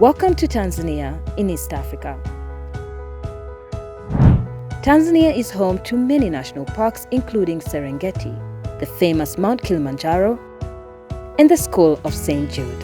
Welcome to Tanzania in East Africa. Tanzania is home to many national parks including Serengeti, the famous Mount Kilimanjaro, and the School of St. Jude.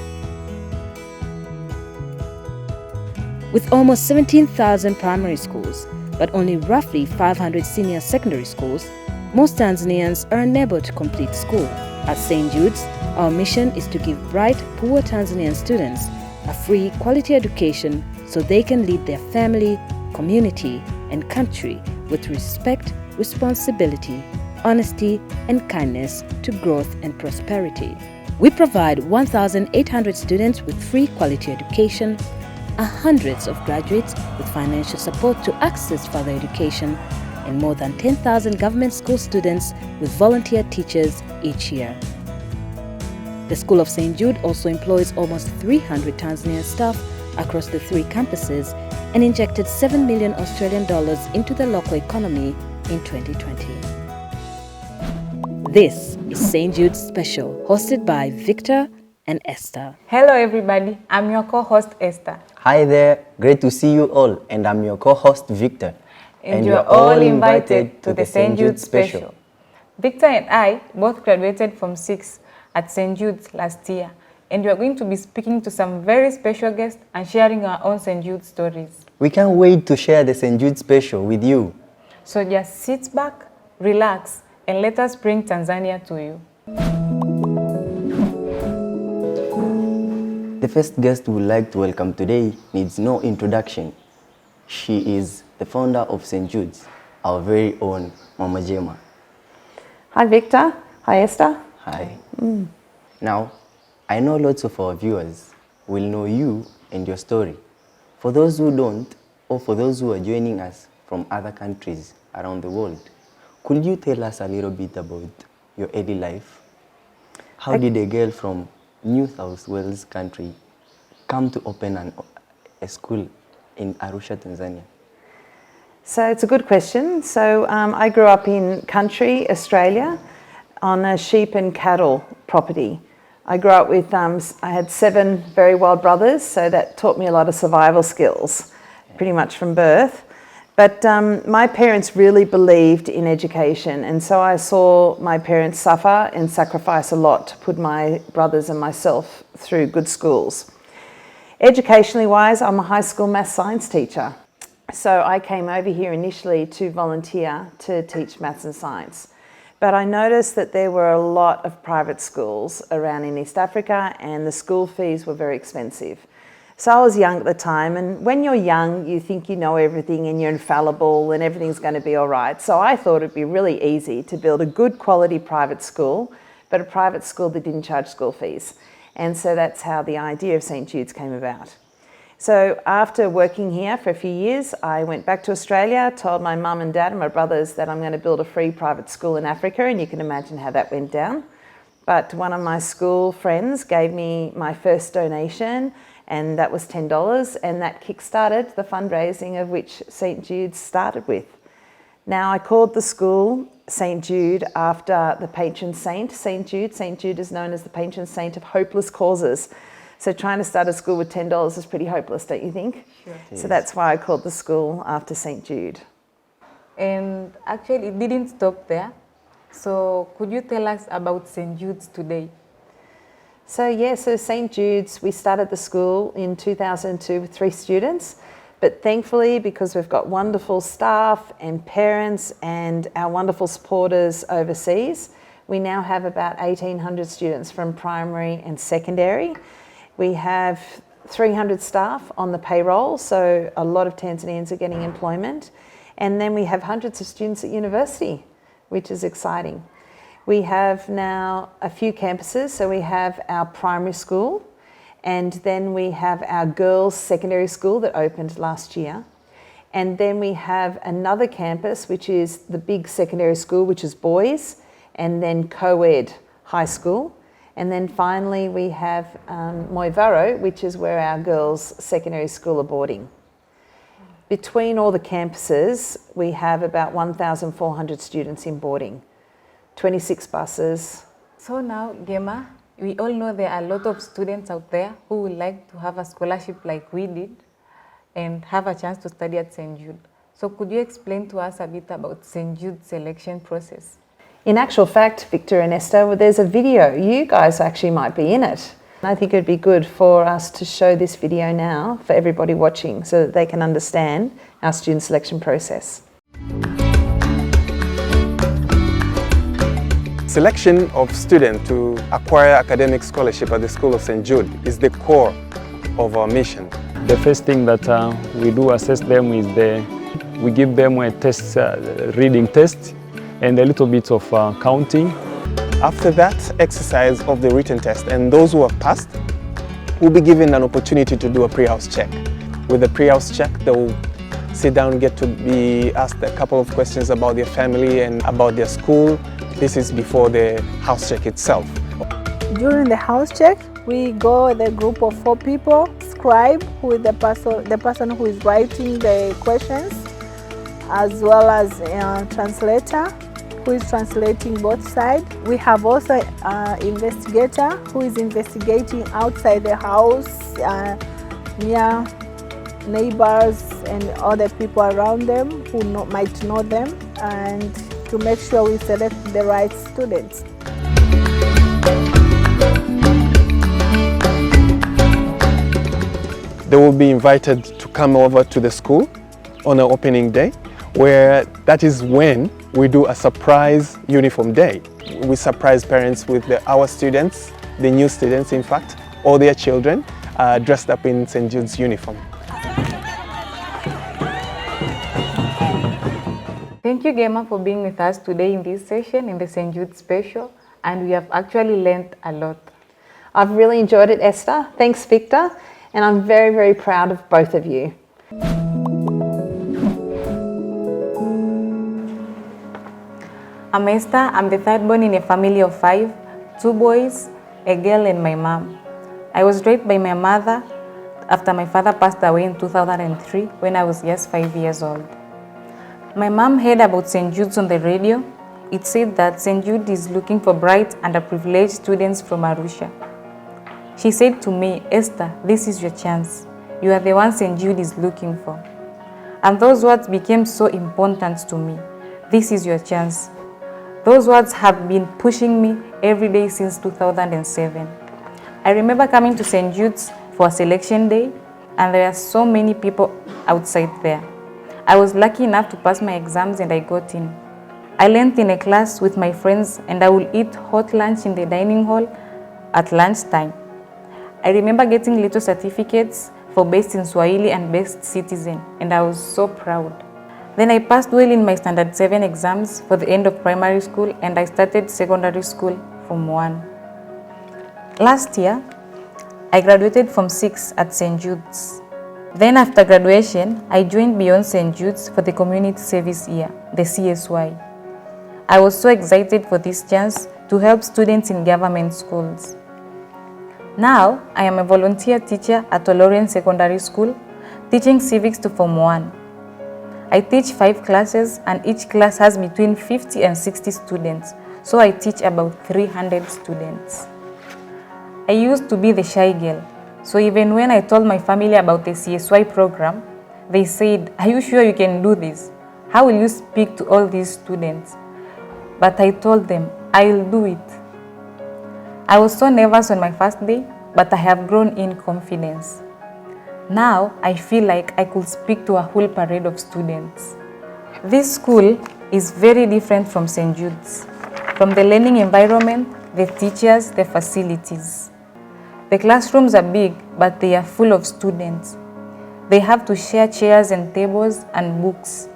With almost 17,000 primary schools, but only roughly 500 senior secondary schools, most Tanzanians are unable to complete school. At St. Jude's, our mission is to give bright, poor Tanzanian students a free, quality education so they can lead their family, community, and country with respect, responsibility, honesty, and kindness to growth and prosperity. We provide 1,800 students with free quality education, hundreds of graduates with financial support to access further education, and more than 10,000 government school students with volunteer teachers each year. The School of St. Jude also employs almost 300 Tanzanian staff across the 3 campuses and injected 7 million Australian dollars into the local economy in 2020. This is St. Jude's Special, hosted by Victor and Esther. Hello everybody, I'm your co-host Esther. Hi there, great to see you all, and I'm your co-host Victor. And you're all invited to the St. Jude Special. Victor and I both graduated from 6 at St. Jude's last year, and we are going to be speaking to some very special guests and sharing our own St. Jude stories. We can't wait to share the St. Jude Special with you. So just sit back, relax, and let us bring Tanzania to you. The first guest we would like to welcome today needs no introduction. She is the founder of St. Jude's, our very own Mama Gemma. Hi Victor. Hi Esther. Hi. Now, I know lots of our viewers will know you and your story. For those who don't, or for those who are joining us from other countries around the world, could you tell us a little bit about your early life? How did a girl from New South Wales country come to open a school in Arusha, Tanzania? So it's a good question. So I grew up in country, Australia, on a sheep and cattle property. I grew up with, I had 7 very wild brothers, so that taught me a lot of survival skills, pretty much from birth. But my parents really believed in education, and so I saw my parents suffer and sacrifice a lot to put my brothers and myself through good schools. Educationally wise, I'm a high school maths science teacher. So I came over here initially to volunteer to teach maths and science. But I noticed that there were a lot of private schools around in East Africa and the school fees were very expensive. So I was young at the time, and when you're young, you think you know everything and you're infallible and everything's going to be all right. So I thought it'd be really easy to build a good quality private school, but a private school that didn't charge school fees. And so that's how the idea of St. Jude's came about. So after working here for a few years, I went back to Australia, told my mum and dad and my brothers that I'm going to build a free private school in Africa, and you can imagine how that went down. But one of my school friends gave me my first donation, and that was $10, and that kick-started the fundraising of which St. Jude's started with. Now I called the school St. Jude after the patron saint, St. Jude. St. Jude is known as the patron saint of hopeless causes. So trying to start a school with $10 is pretty hopeless, don't you think? Sure. So that's why I called the school after St. Jude. And actually it didn't stop there. So could you tell us about St. Jude's today? So St. Jude's, we started the school in 2002 with 3 students. But thankfully, because we've got wonderful staff and parents and our wonderful supporters overseas, we now have about 1,800 students from primary and secondary. We have 300 staff on the payroll, so a lot of Tanzanians are getting employment. And then we have hundreds of students at university, which is exciting. We have now a few campuses, so we have our primary school, and then we have our girls' secondary school that opened last year. And then we have another campus, which is the big secondary school, which is boys, and then co-ed high school. And then finally we have Moivaro, which is where our girls' secondary school are boarding. Between all the campuses, we have about 1,400 students in boarding, 26 buses. So now, Gemma, We all know there are a lot of students out there who would like to have a scholarship like we did and have a chance to study at St. Jude. So could you explain to us a bit about St. Jude's selection process? In actual fact, Victor and Esther, there's a video. You guys actually might be in it. I think it would be good for us to show this video now for everybody watching so that they can understand our student selection process. Selection of students to acquire academic scholarship at the School of St. Jude is the core of our mission. The first thing that we do assess them is we give them a test, reading test and a little bit of counting. After that exercise of the written test, and those who have passed will be given an opportunity to do a pre-house check. With the pre-house check, they will sit down and get to be asked a couple of questions about their family and about their school. This is before the house check itself. During the house check, we go with a group of 4 people, scribe, who is the person who is writing the questions, as well as a translator, who is translating both sides. We have also an investigator who is investigating outside the house, near neighbors and other people around them who might know them, and to make sure we select the right students. They will be invited to come over to the school on our opening day, where that is when we do a surprise uniform day. We surprise parents with our students, the new students in fact, or their children dressed up in St. Jude's uniform. Thank you, Gemma, for being with us today in this session in the St. Jude Special, and we have actually learned a lot. I've really enjoyed it, Esther. Thanks, Victor. And I'm very, very proud of both of you. I'm Esther. I'm the third born in a family of 5, 2 boys, a girl and my mom. I was raised by my mother after my father passed away in 2003 when I was just 5 years old. My mom heard about St. Jude's on the radio. It said that St. Jude is looking for bright and underprivileged students from Arusha. She said to me, "Esther, this is your chance. You are the one St. Jude is looking for." And those words became so important to me. This is your chance. Those words have been pushing me every day since 2007. I remember coming to St. Jude's for a selection day, and there are so many people outside there. I was lucky enough to pass my exams and I got in. I learned in a class with my friends, and I would eat hot lunch in the dining hall at lunchtime. I remember getting little certificates for Best in Swahili and Best Citizen, and I was so proud. Then I passed well in my Standard 7 exams for the end of primary school, and I started secondary school from 1. Last year, I graduated from 6 at St. Jude's. Then after graduation, I joined Beyond St. Jude's for the Community Service Year, the CSY. I was so excited for this chance to help students in government schools. Now, I am a volunteer teacher at Olorien Secondary School, teaching civics to Form 1. I teach 5 classes, and each class has between 50 and 60 students, so I teach about 300 students. I used to be the shy girl, so even when I told my family about the CSY program, they said, "Are you sure you can do this? How will you speak to all these students?" But I told them, "I'll do it." I was so nervous on my first day, but I have grown in confidence. Now, I feel like I could speak to a whole parade of students. This school is very different from St. Jude's. From the learning environment, the teachers, the facilities. The classrooms are big, but they are full of students. They have to share chairs and tables and books,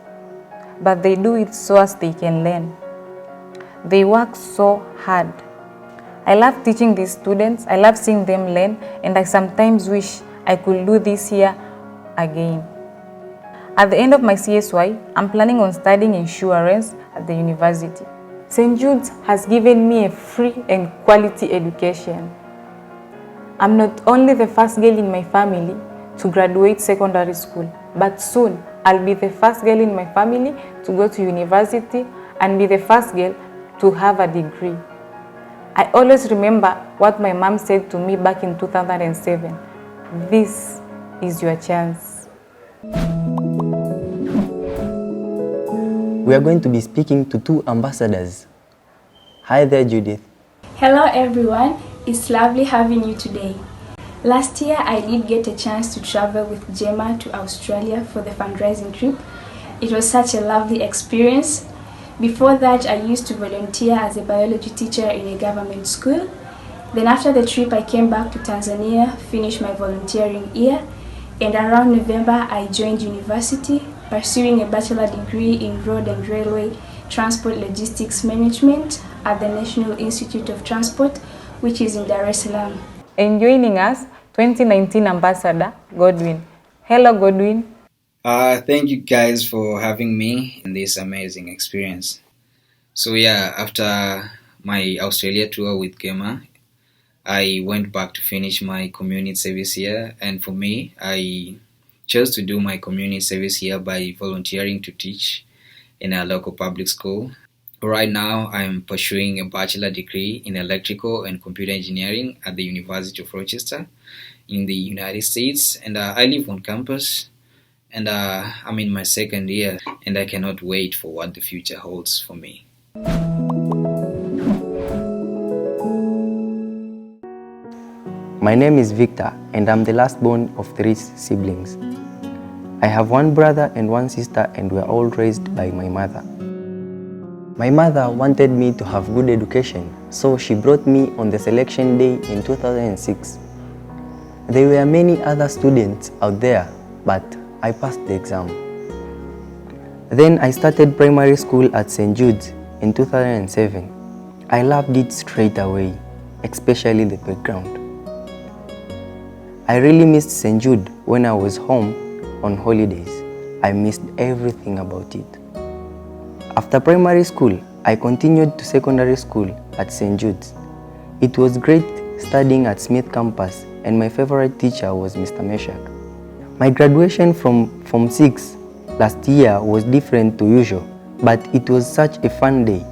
but they do it so as they can learn. They work so hard. I love teaching these students, I love seeing them learn, and I sometimes wish I could do this here again. At the end of my CSY, I'm planning on studying insurance at the university. St. Jude's has given me a free and quality education. I'm not only the first girl in my family to graduate secondary school, but soon I'll be the first girl in my family to go to university and be the first girl to have a degree. I always remember what my mom said to me back in 2007. This is your chance. We are going to be speaking to 2 ambassadors. Hi there, Judith. Hello everyone, it's lovely having you today. Last year I did get a chance to travel with Gemma to Australia for the fundraising trip. It was such a lovely experience. Before that I used to volunteer as a biology teacher in a government school. Then after the trip I came back to Tanzania, finished my volunteering year, and around November I joined university, pursuing a bachelor degree in road and railway transport logistics management at the National Institute of Transport, which is in Dar es Salaam. And joining us, 2019 Ambassador Godwin. Hello Godwin. Thank you guys for having me in this amazing experience. So yeah, after my Australia tour with Gemma, I went back to finish my community service here, and for me, I chose to do my community service here by volunteering to teach in a local public school. Right now, I'm pursuing a bachelor degree in electrical and computer engineering at the University of Rochester in the United States, and I live on campus, and I'm in my second year, and I cannot wait for what the future holds for me. My name is Victor, and I'm the last born of 3 siblings. I have 1 brother and 1 sister, and we're all raised by my mother. My mother wanted me to have good education, so she brought me on the selection day in 2006. There were many other students out there, but I passed the exam. Then I started primary school at St. Jude's in 2007. I loved it straight away, especially the playground. I really missed St. Jude when I was home on holidays. I missed everything about it. After primary school, I continued to secondary school at St. Jude's. It was great studying at Smith campus, and my favorite teacher was Mr. Meshak. My graduation from Form 6 last year was different to usual, but it was such a fun day.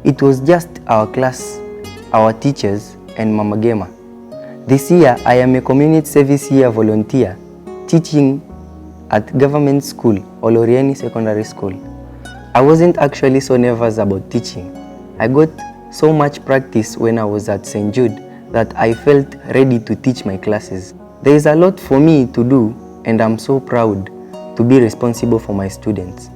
It was just our class, our teachers, and Mama Gemma. This year, I am a community service year volunteer, teaching at government school, Olorieni Secondary School. I wasn't actually so nervous about teaching. I got so much practice when I was at St. Jude that I felt ready to teach my classes. There is a lot for me to do, and I'm so proud to be responsible for my students.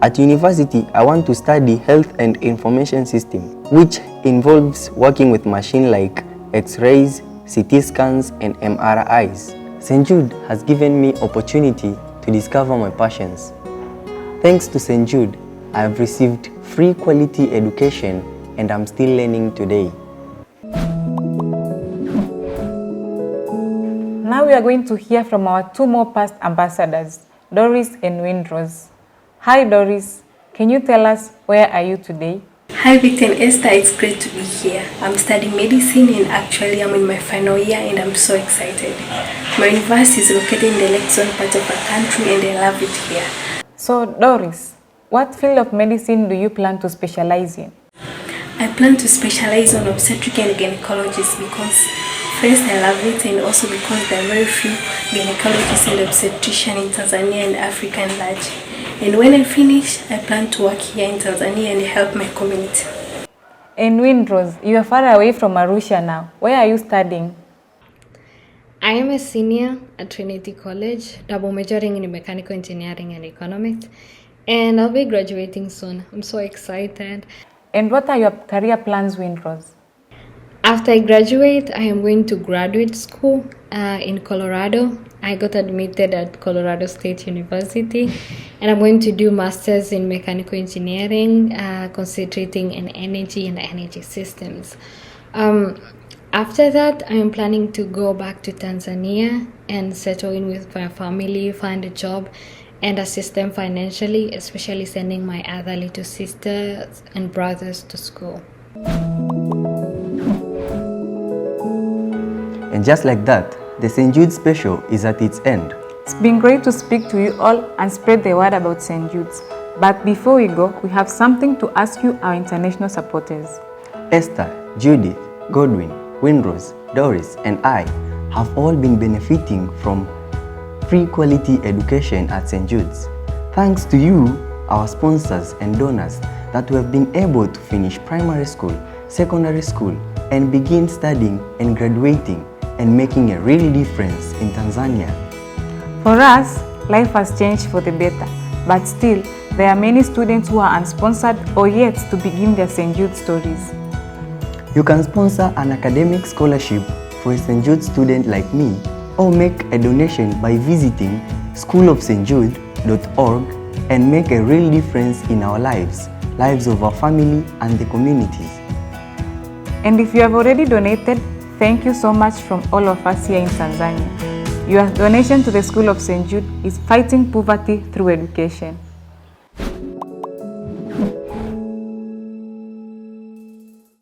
At university, I want to study health and information system, which involves working with machines like X-rays, CT scans, and MRIs. St. Jude has given me opportunity to discover my passions. Thanks to St. Jude, I have received free quality education, and I'm still learning today. Now we are going to hear from our 2 more past ambassadors, Doris and Windrose. Hi Doris, can you tell us where are you today? Hi Victor and Esther, it's great to be here. I'm studying medicine, and actually I'm in my final year, and I'm so excited. My university is located in the Lake Zone part of our country, and I love it here. So Doris, what field of medicine do you plan to specialize in? I plan to specialize on obstetric and gynecology because first I love it, and also because there are very few gynecologists and obstetricians in Tanzania and Africa at large. And when I finish, I plan to work here in Tanzania and help my community. And Windrose, you are far away from Arusha now. Where are you studying? I am a senior at Trinity College, double majoring in mechanical engineering and economics, and I'll be graduating soon. I'm so excited. And what are your career plans, Windrose? After I graduate, I am going to graduate school in Colorado. I got admitted at Colorado State University, and I'm going to do masters in mechanical engineering, concentrating in energy and energy systems. After that, I am planning to go back to Tanzania and settle in with my family, find a job, and assist them financially, especially sending my other little sisters and brothers to school. And just like that, the St. Jude special is at its end. It's been great to speak to you all and spread the word about St. Jude's. But before we go, we have something to ask you, our international supporters. Esther, Judith, Godwin, Winrose, Doris, and I have all been benefiting from free quality education at St. Jude's. Thanks to you, our sponsors and donors, that we have been able to finish primary school, secondary school, and begin studying and graduating and making a real difference in Tanzania. For us, life has changed for the better, but still, there are many students who are unsponsored or yet to begin their St. Jude stories. You can sponsor an academic scholarship for a St. Jude student like me, or make a donation by visiting schoolofstjude.org and make a real difference in our lives of our family and the communities. And if you have already donated, thank you so much from all of us here in Tanzania. Your donation to the School of St. Jude is fighting poverty through education.